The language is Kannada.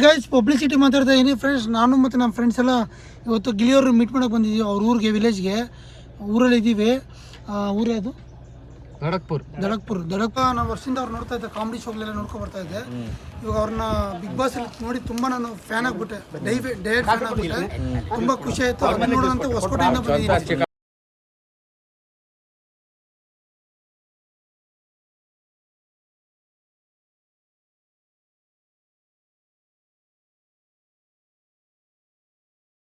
ಗೈಸ್ ಪಬ್ಲಿಸಿಟಿ ಮಾತಾಡ್ತಾ ಇದೀನಿ ಫ್ರೆಂಡ್ಸ್. ನಾನು ಮತ್ತು ನಮ್ಮ ಫ್ರೆಂಡ್ಸ್ ಎಲ್ಲ ಇವತ್ತು ಗಿಳಿಯವರು ಮೀಟ್ ಮಾಡೋಕೆ ಬಂದಿದ್ದೀವಿ ಅವ್ರ ಊರಿಗೆ, ವಿಲೇಜ್ಗೆ. ಊರಲ್ಲಿ ಇದ್ದೀವಿ. ಊರೇ ಅದು ದಡಕ್ಪುರ್. ನಾವು ವರ್ಷದಿಂದ ಅವ್ರು ನೋಡ್ತಾ ಇದ್ದೆ, ಕಾಮಿಡಿ ಶೋಗಳೆಲ್ಲ ನೋಡ್ಕೊಂಡು ಬರ್ತಾ ಇದ್ದೆ. ಇವಾಗ ಅವ್ರನ್ನ ಬಿಗ್ ಬಾಸ್ ಅಲ್ಲಿ ನೋಡಿ ತುಂಬಾ ನಾನು ಫ್ಯಾನ್ ಆಗ್ಬಿಟ್ಟೆ, ಡೈರೆಕ್ಟ್ ಫ್ಯಾನ್ ಆಗ್ಬಿಟ್ಟೆ. ತುಂಬಾ ಖುಷಿ ಆಯ್ತು. ಅದನ್ನ ನೋಡೋದಂತ ಹೊಸಕೋಟೆಯಿಂದ ಬಂದಿದ್ದೀನಿ.